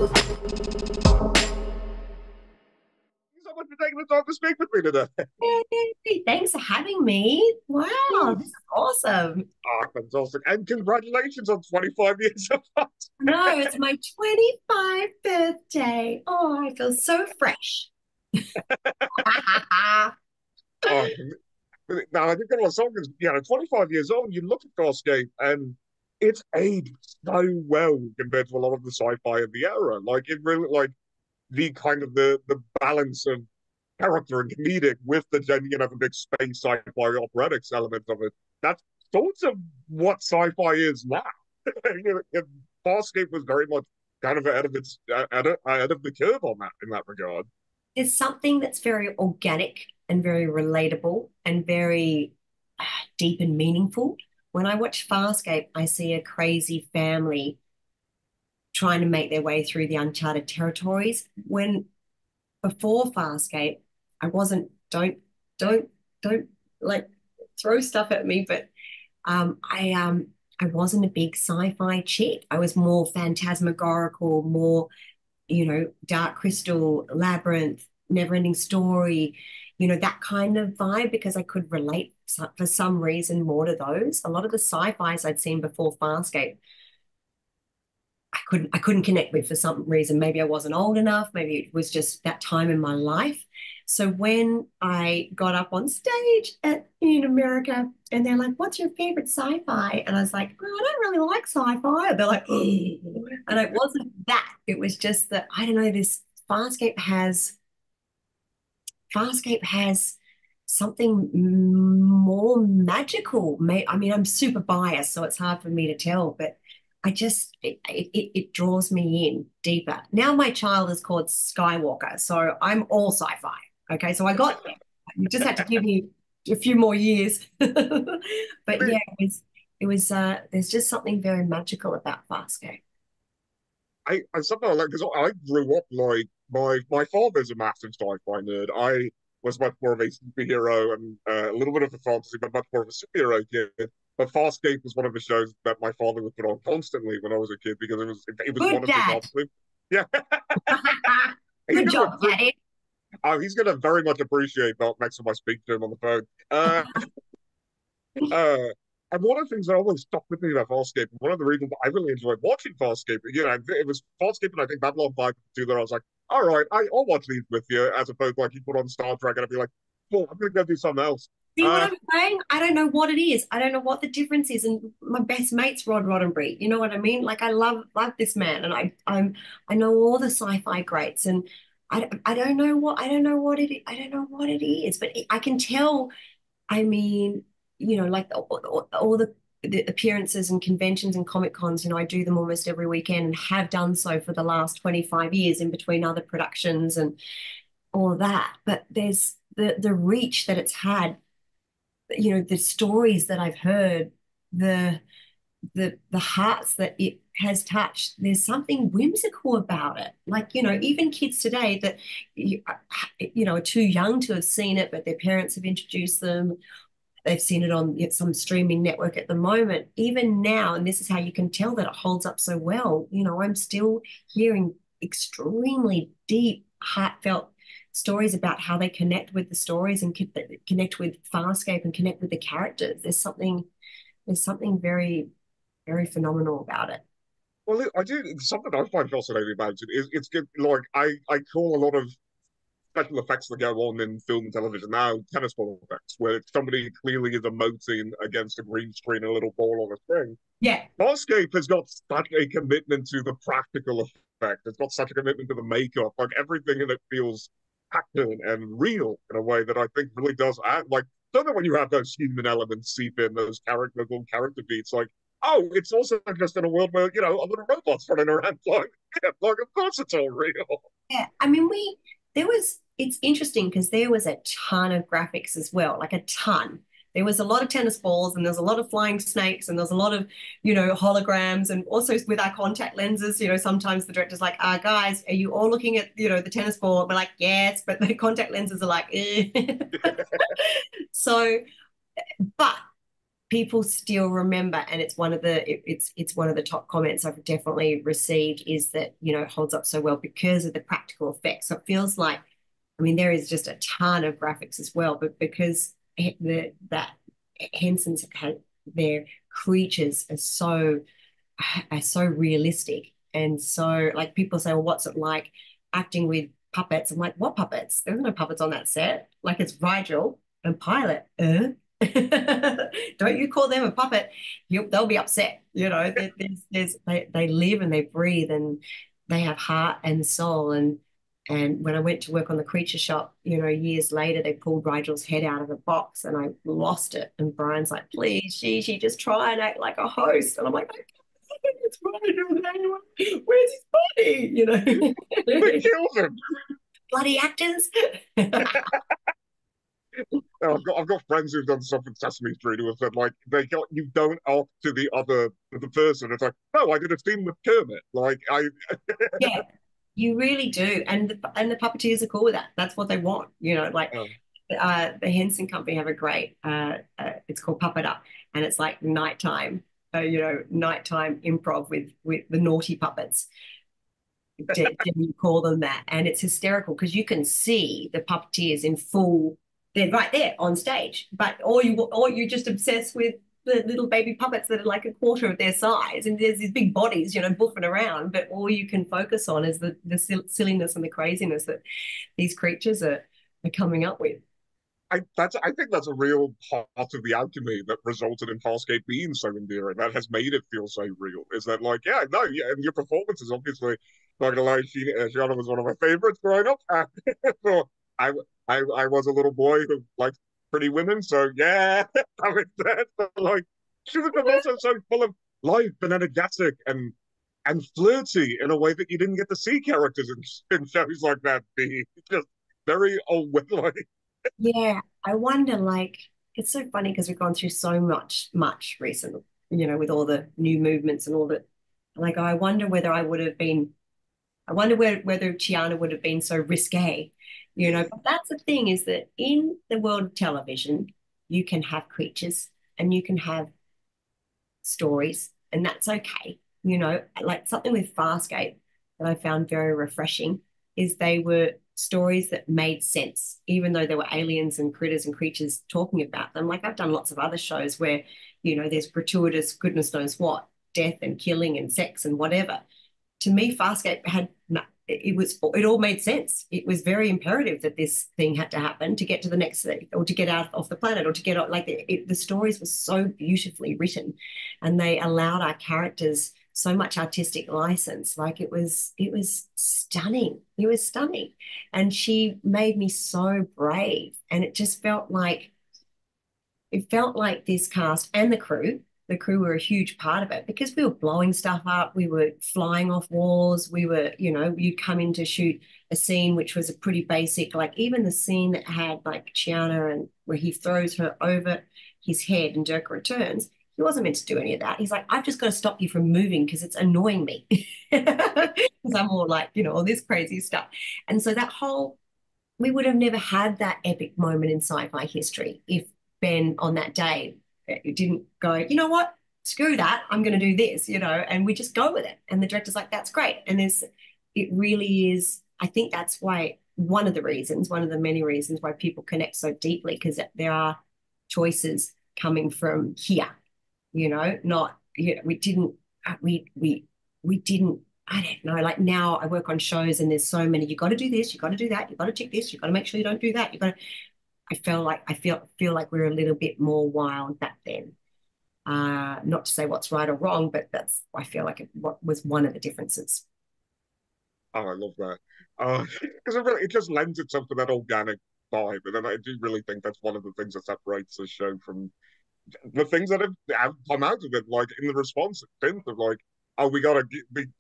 Thank you so much for taking the time to speak with me today. Hey, thanks for having me. Of Wow, this course. is awesome. Ah, fantastic. And congratulations on 25 years of us. No, it's my 25th birthday. Oh, I feel so fresh. Oh, now, I think that was something, 25 years old, you look at Farscape and it's aged so well compared to a lot of the sci-fi of the era. Like, it really, like, the kind of the balance of character and comedic with the big space sci-fi operatics element of it. That's sort of what sci-fi is now. Farscape was very much kind of ahead of ahead of the curve on that in that regard. There's something that's very organic and very relatable and very deep and meaningful. When I watch Farscape, I see a crazy family trying to make their way through the uncharted territories. When before Farscape, I wasn't, don't, don't like throw stuff at me, but I wasn't a big sci-fi chick. I was more phantasmagorical, more, Dark Crystal, Labyrinth, Neverending Story, that kind of vibe because I could relate for some reason more to those. A lot of the sci-fis I'd seen before Farscape I couldn't connect with for some reason. Maybe I wasn't old enough. Maybe it was just that time in my life. So when I got up on stage in America and they're like, "What's your favorite sci-fi?" And I was like, "Oh, I don't really like sci-fi." And they're like, "Oh," and it wasn't that. It was just that I don't know. This Farscape has Farscape has something more magical. I mean, I'm super biased, so it's hard for me to tell, but I just it draws me in deeper. Now my child is called Skywalker, so I'm all sci-fi. Okay, so I got there. You just had to give me a few more years. But yeah, it was there's just something very magical about Farscape. I somehow like because I grew up like my father's a massive sci-fi nerd. I was much more of a superhero and a little bit of a fantasy, but much more of a superhero kid. But Farscape was one of the shows that my father would put on constantly when I was a kid because it was one Good of his dad. absolute. Yeah, he's Good gonna job, Daddy. he's gonna very much appreciate that next time I speak to him on the phone. Uh, and one of the things that always stuck with me about Farscape, and one of the reasons I really enjoyed watching Farscape, it was Farscape and I think Babylon 5 too, that I was like, all right, I'll watch these with you, as opposed to like you put on Star Trek and I'd be like, well, I'm going to go do something else. See what Uh, I'm saying? I don't know what it is. I don't know what the difference is. And my best mate's Rod Roddenberry. You know what I mean? Like I love this man, and I know all the sci-fi greats, and I don't know what I don't know what it is, but I can tell. I mean, like all the appearances and conventions and Comic Cons. I do them almost every weekend and have done so for the last 25 years in between other productions and all that. But there's the reach that it's had, the stories that I've heard, the the hearts that it has touched. There's something whimsical about it. Like, even kids today that are too young to have seen it, but their parents have introduced them. They've seen it on some streaming network at the moment. Even now, and this is how you can tell that it holds up so well. I'm still hearing extremely deep, heartfelt stories about how they connect with the stories and connect with Farscape and connect with the characters. There's something very, very phenomenal about it. well, I do something I find fascinating about it is it's good. Like I call a lot of special effects that go on in film and television now tennis ball effects, where somebody clearly is emoting against a green screen, a little ball on a string. Yeah, Farscape has got such a commitment to the practical effect. It's got such a commitment to the makeup. Like everything in it feels acted and real in a way that I think really does add. Like, so that when you have those human elements seep in, those little character beats, like, oh, it's also just in a world where little robots running around flying. Yeah, like, of course it's all real. yeah. I mean, it's interesting because there was a ton of graphics as well, like a ton. There was a lot of tennis balls and there's a lot of flying snakes and there's a lot of, holograms and also with our contact lenses, sometimes the director's like, guys, are you all looking at, the tennis ball? We're like, yes, but the contact lenses are like, eh. So, but people still remember, and it's one of it's one of the top comments I've definitely received, is that, it holds up so well because of the practical effects. So it feels like, I mean, there is just a ton of graphics as well, but because that Henson's had their creatures are so realistic, and so, like, people say, well, what's it like acting with puppets? I'm like, what puppets? There's no puppets on that set. Like, it's Rigel and Pilot. Don't you call them a puppet? They'll be upset. They live and they breathe, and they have heart and soul. And when I went to work on the creature shop, years later, they pulled Rigel's head out of a box and I lost it. And Brian's like, please, she just try and act like a host. And I'm like, it's Rigel. Anyway. Where's his body? They killed him. Bloody actors. I've got friends who've done stuff with Sesame Street who have said, like, you don't opt to the person. It's like, no, I did a scene with Kermit. Like, Yeah, you really do. And the puppeteers are cool with that. That's what they want. Like, the Henson Company have a great it's called Puppet Up, and it's like nighttime nighttime improv with the naughty puppets. You call them that, and it's hysterical because you can see the puppeteers in full. They're right there on stage, but or you're just obsessed with the little baby puppets that are like a quarter of their size, and there's these big bodies, buffing around, but all you can focus on is the silliness and the craziness that these creatures are coming up with. I think that's a real part of the alchemy that resulted in Farscape being so endearing. That has made it feel so real. Is that, like, yeah, no, yeah, and your performance is obviously, not gonna lie, Chiana was one of my favorites growing up. So I was a little boy who liked pretty women, so yeah, I mean that. But, like, she was also so full of life and energetic and flirty in a way that you didn't get to see characters in shows like that be. Just very old, like. Yeah, I wonder, like, it's so funny because we've gone through so much recently, with all the new movements and all that. Like, I wonder whether whether Chiana would have been so risque, But that's the thing, is that in the world of television, you can have creatures and you can have stories, and that's okay. Like something with Farscape that I found very refreshing is they were stories that made sense, even though there were aliens and critters and creatures talking about them. Like, I've done lots of other shows where, there's gratuitous goodness knows what, death and killing and sex and whatever. To me, Farscape had it all made sense. It was very imperative that this thing had to happen to get to the next thing, or to get out off the planet, or to get out. Like, the stories were so beautifully written, and they allowed our characters so much artistic license. Like, it was stunning. It was stunning, and she made me so brave. And it felt like this cast and the crew were a huge part of it, because we were blowing stuff up, we were flying off walls, we were, you'd come in to shoot a scene which was a pretty basic, like even the scene that had like Chiana and where he throws her over his head and Dirk returns, he wasn't meant to do any of that. He's like, I've just got to stop you from moving because it's annoying me. Because I'm all like, all this crazy stuff. And so we would have never had that epic moment in sci-fi history if Ben on that day didn't go, you know what, screw that, I'm going to do this, and we just go with it. And the director's like, that's great. And it really is, I think that's why, one of the many reasons why people connect so deeply, because there are choices coming from here, not, we didn't, I don't know, like now I work on shows and there's so many, you got to do this, you got to do that, you got to tick this, you got to make sure you don't do that, I feel like we're a little bit more wild back then. Not to say what's right or wrong, but I feel like what was one of the differences. Oh, I love that. Because it just lends itself to that organic vibe. And then I do really think that's one of the things that separates the show from the things that have come out of it, like in the response since of like, oh, we gotta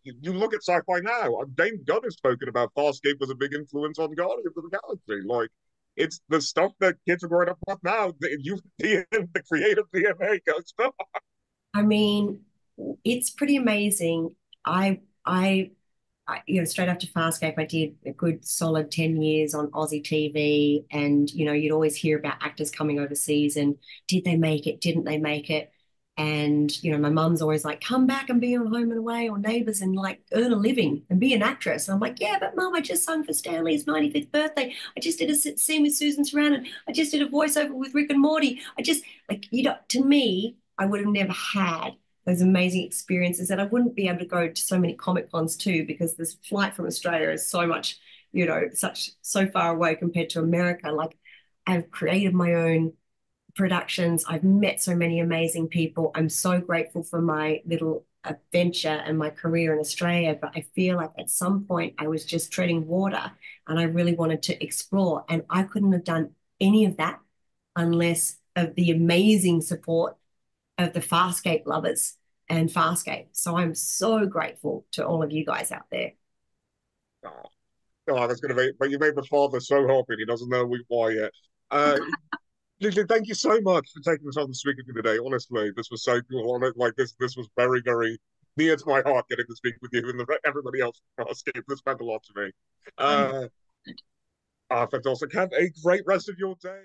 you look at sci-fi now. James Gunn has spoken about Farscape was a big influence on Guardians of the Galaxy. Like, it's the stuff that kids are growing up with now. The creative DNA goes on. I mean, it's pretty amazing. I straight after Farscape, I did a good solid 10 years on Aussie TV. And, you'd always hear about actors coming overseas and did they make it? Didn't they make it? And, my mum's always like, come back and be on Home and Away or Neighbours and like earn a living and be an actress. And I'm like, yeah, but mum, I just sung for Stanley's 95th birthday. I just did a scene with Susan Sarandon. I just did a voiceover with Rick and Morty. I just, like, to me, I would have never had those amazing experiences. And I wouldn't be able to go to so many Comic Cons too, because this flight from Australia is so much, so far away compared to America. Like I've created my own productions. I've met so many amazing people. I'm so grateful for my little adventure and my career in Australia. But I feel like at some point I was just treading water and I really wanted to explore. And I couldn't have done any of that unless of the amazing support of the Farscape lovers and Farscape. So I'm so grateful to all of you guys out there. Oh, oh, that's going to be, but you made my father so happy. He doesn't know why yet. Uh, Lily, thank you so much for taking the time to speak with me today. Honestly, this was so cool. Like this was very, very near to my heart getting to speak with you and everybody else. This meant a lot to me. I'm Fantastic. Have a great rest of your day.